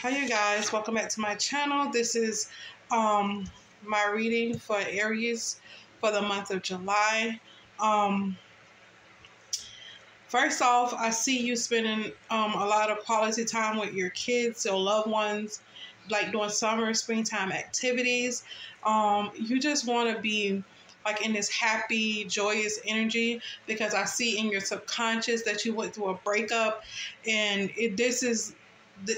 Hi you guys, welcome back to my channel. This is my reading for Aries for the month of July. First off, I see you spending a lot of quality time with your kids, your loved ones, like doing summer, springtime activities. You just want to be like in this happy, joyous energy because I see in your subconscious that you went through a breakup, and this is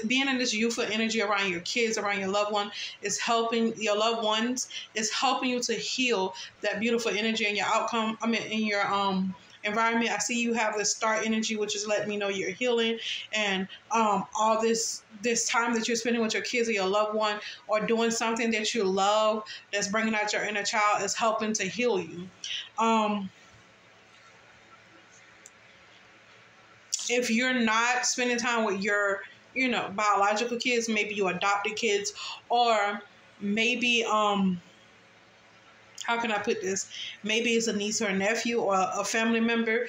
being in this youthful energy around your kids, around your loved one, is helping your loved ones, is helping you to heal that beautiful energy in your outcome. In your environment. I see you have the star energy, which is letting me know you're healing, and all this time that you're spending with your kids or your loved one, or doing something that you love that's bringing out your inner child, is helping to heal you. If you're not spending time with your biological kids, maybe you adopted kids, or maybe how can I put this? Maybe it's a niece or a nephew or a family member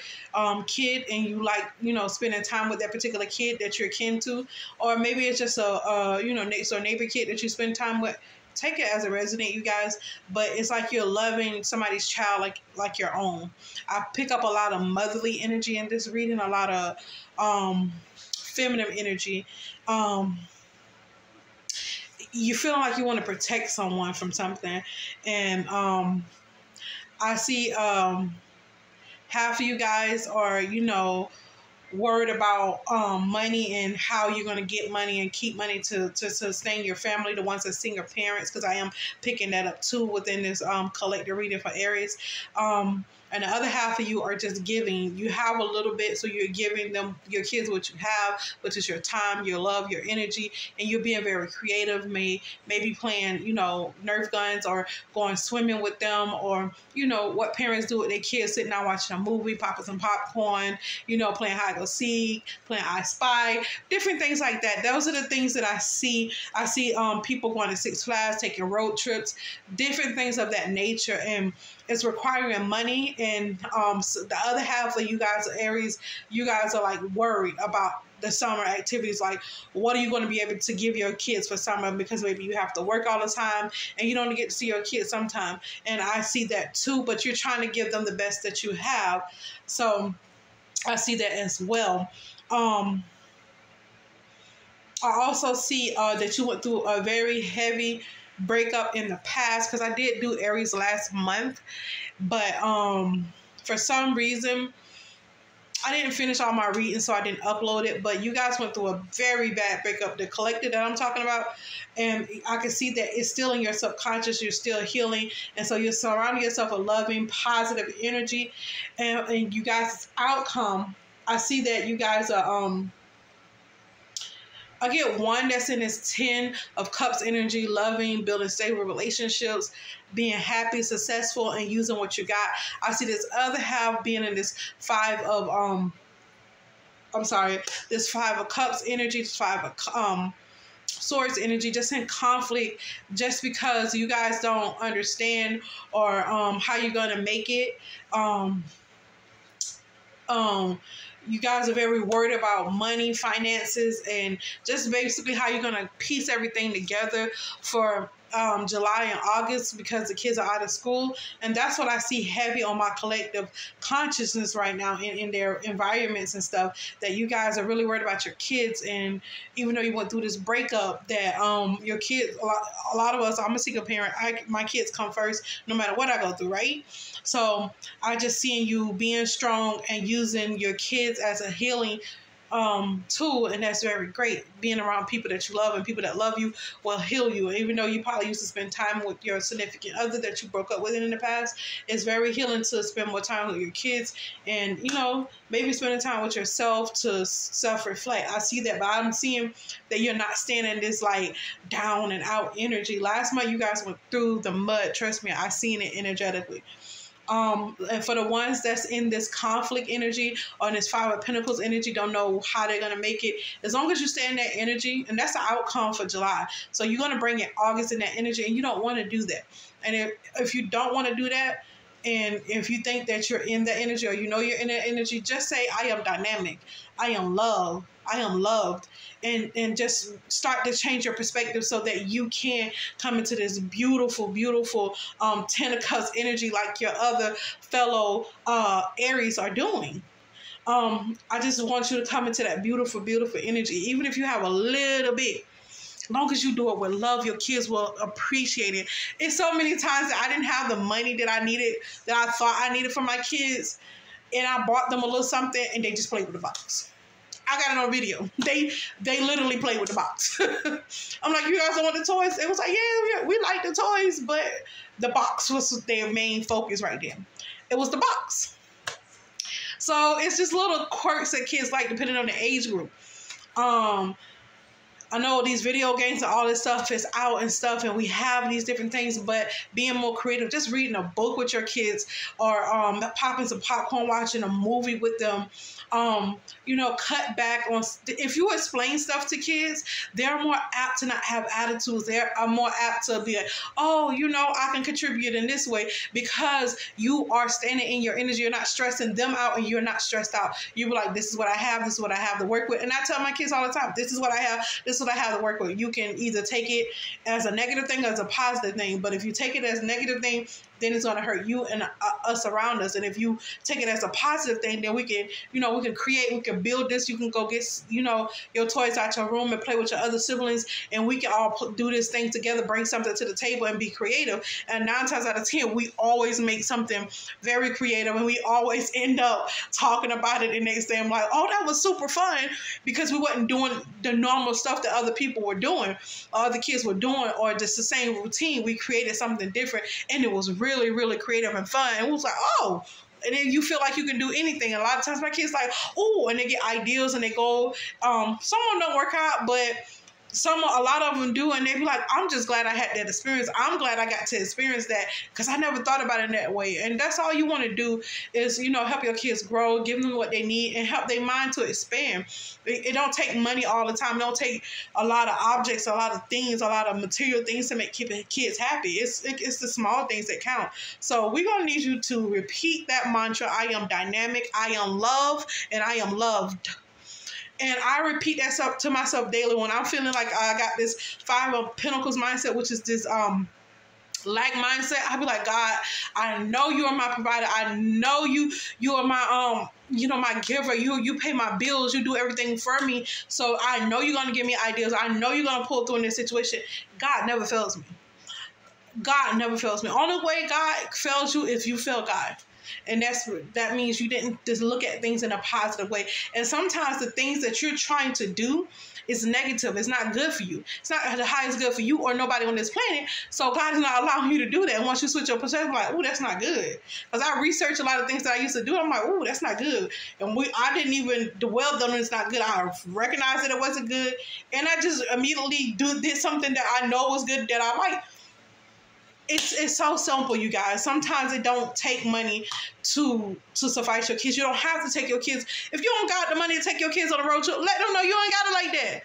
kid, and you like, spending time with that particular kid that you're kin to, or maybe it's just a next door neighbor kid that you spend time with. Take it as a resonate, you guys, but it's like you're loving somebody's child like your own. I pick up a lot of motherly energy in this reading, a lot of feminine energy. You're feeling like you want to protect someone from something, and I see half of you guys are worried about money and how you're going to get money and keep money to sustain your family, the ones that single parents, because I am picking that up too within this collective reading for Aries. And the other half of you are just giving. You have a little bit, so you're giving them, your kids, what you have, which is your time, your love, your energy, and you're being very creative. Maybe playing, Nerf guns, or going swimming with them, or what parents do with their kids, sitting down watching a movie, popping some popcorn, playing hide and go seek, playing I Spy, different things like that. Those are the things that I see. I see people going to Six Flags, taking road trips, different things of that nature, and it's requiring money. And so the other half of you guys, Aries, you guys are like worried about the summer activities. Like, what are you going to be able to give your kids for summer? Because maybe you have to work all the time and you don't get to see your kids sometime. And I see that too, but you're trying to give them the best that you have. So I see that as well. I also see that you went through a very heavy breakup in the past, because I did do Aries last month, but for some reason I didn't finish all my reading, so I didn't upload it. But you guys went through a very bad breakup, the collective that I'm talking about, and I can see that it's still in your subconscious. You're still healing, and so you're surrounding yourself with loving, positive energy, and you guys' outcome, I see that you guys are I get one that's in this 10 of Cups energy, loving, building stable relationships, being happy, successful, and using what you got. I see this other half being in this this 5 of Cups energy, this 5 of Swords energy, just in conflict, just because you guys don't understand, or how you're gonna make it. You guys are very worried about money, finances, and just basically how you're going to piece everything together for July and August, because the kids are out of school. And that's what I see heavy on my collective consciousness right now in their environments and stuff, that you guys are really worried about your kids. And even though you went through this breakup, that your kids, a lot of us, I'm a single parent, my kids come first no matter what I go through, right? So I just seeing you being strong and using your kids as a healing tool, and that's very great. Being around people that you love and people that love you will heal you. Even though you probably used to spend time with your significant other that you broke up with in the past, it's very healing to spend more time with your kids, and maybe spending time with yourself to self-reflect. I see that, but I'm seeing that you're not staying in this like down and out energy. Last month you guys went through the mud. Trust me, I seen it energetically. And for the ones that's in this conflict energy, or this 5 of Pentacles energy, don't know how they're going to make it, as long as you stay in that energy, and that's the outcome for July. So you're going to bring in August in that energy, and you don't want to do that. And if you don't want to do that, And if you think that you're in that energy, or you know you're in that energy, just say, I am dynamic. I am love. I am loved. And just start to change your perspective so that you can come into this beautiful, beautiful 10 of Cups energy like your other fellow Aries are doing. I just want you to come into that beautiful, beautiful energy. Even if you have a little bit, as long as you do it with love, your kids will appreciate it. It's so many times that I didn't have the money that I needed, that I thought I needed for my kids, and I bought them a little something, and they just played with the box. I got it on video. They literally played with the box. I'm like, you guys don't want the toys? It was like, yeah, we like the toys, but the box was their main focus right there. It was the box. So it's just little quirks that kids like depending on the age group. I know these video games and all this stuff is out and stuff, and we have these different things, but being more creative, just reading a book with your kids, or popping some popcorn, watching a movie with them, cut back on, if you explain stuff to kids, they're more apt to not have attitudes. They are more apt to be like, oh, I can contribute in this way, because you are standing in your energy. You're not stressing them out, and you're not stressed out. You be like, this is what I have. This is what I have to work with. And I tell my kids all the time, this is what I have. This is what I have to work with. You can either take it as a negative thing or as a positive thing. But if you take it as a negative thing, then it's going to hurt you and us around us. And if you take it as a positive thing, then we can, we can create, we can build this. You can go get, your toys out your room and play with your other siblings, and we can all do this thing together, bring something to the table and be creative. And 9 times out of 10, we always make something very creative, and we always end up talking about it the next day. I'm like, oh, that was super fun, because we wasn't doing the normal stuff that other people were doing, other kids were doing, or just the same routine. We created something different, and it was really, really creative and fun. And it was like, oh, and then you feel like you can do anything. And a lot of times my kids like, oh, and they get ideas and they go, some of them don't work out, but a lot of them do, and they be like, I'm just glad I had that experience. I'm glad I got to experience that, because I never thought about it in that way. And that's all you want to do is, help your kids grow, give them what they need, and help their mind to expand. It don't take money all the time. It don't take a lot of objects, a lot of things, a lot of material things to make kids happy. It's the small things that count. So we're going to need you to repeat that mantra: I am dynamic, I am love, and I am loved. And I repeat that to myself daily when I'm feeling like I got this 5 of Pentacles mindset, which is this lack mindset. I be like, God, I know you are my provider. I know you are my my giver. You pay my bills. You do everything for me. So I know you're gonna give me ideas. I know you're gonna pull through in this situation. God never fails me. God never fails me. Only way God fails you is you fail God. And that means you didn't just look at things in a positive way. And sometimes the things that you're trying to do is negative. It's not good for you. It's not the highest good for you or nobody on this planet. So God is not allowing you to do that. And once you switch your perspective, like, oh, that's not good. Because I researched a lot of things that I used to do. I'm like, oh, that's not good. And I didn't even dwell on it's not good. I recognized that it wasn't good. And I just immediately did something that I know was good, that I like. It's so simple, you guys. Sometimes it don't take money to suffice your kids. You don't have to take your kids. If you don't got the money to take your kids on a road trip, let them know you ain't got it like that.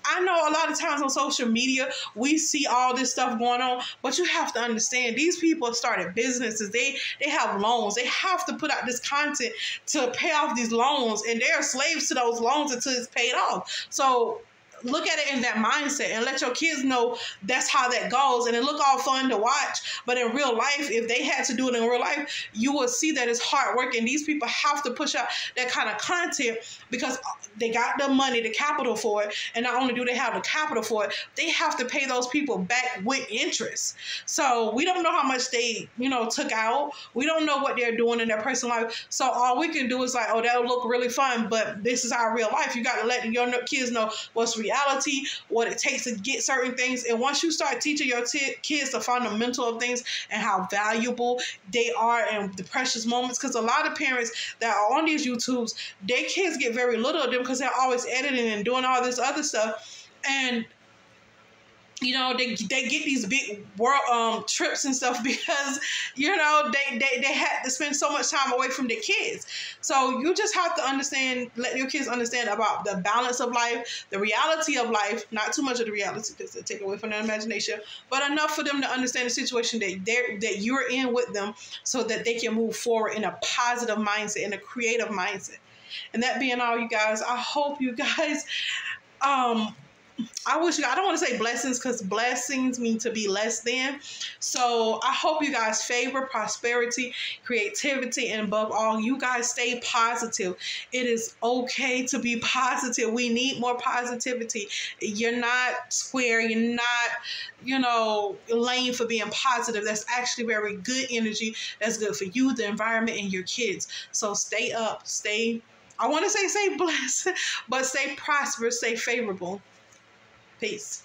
I know a lot of times on social media, we see all this stuff going on, but you have to understand, these people started businesses. They have loans. They have to put out this content to pay off these loans, and they're slaves to those loans until it's paid off. So look at it in that mindset and let your kids know that's how that goes. And it look all fun to watch, but in real life, if they had to do it in real life, you will see that it's hard work. And these people have to push out that kind of content because they got the money, the capital for it. And not only do they have the capital for it, they have to pay those people back with interest. So we don't know how much they, took out. We don't know what they're doing in their personal life. So all we can do is like, oh, that'll look really fun, but this is our real life. You got to let your kids know what's reality, what it takes to get certain things. And once you start teaching your kids the fundamental of things and how valuable they are and the precious moments, because a lot of parents that are on these YouTubes, their kids get very little of them because they're always editing and doing all this other stuff. And you know, they get these big world trips and stuff because, you know, they had to spend so much time away from their kids. So you just have to understand, let your kids understand about the balance of life, the reality of life, not too much of the reality because they take away from their imagination, but enough for them to understand the situation that you're in with them so that they can move forward in a positive mindset, in a creative mindset. And that being all, you guys, I hope you guys, I don't want to say blessings because blessings mean to be less than. So I hope you guys favor prosperity, creativity, and above all, you guys stay positive. It is okay to be positive. We need more positivity. You're not square. You're not, you know, lame for being positive. That's actually very good energy. That's good for you, the environment, and your kids. So stay up. I want to say stay blessed, but stay prosperous, stay favorable. Peace.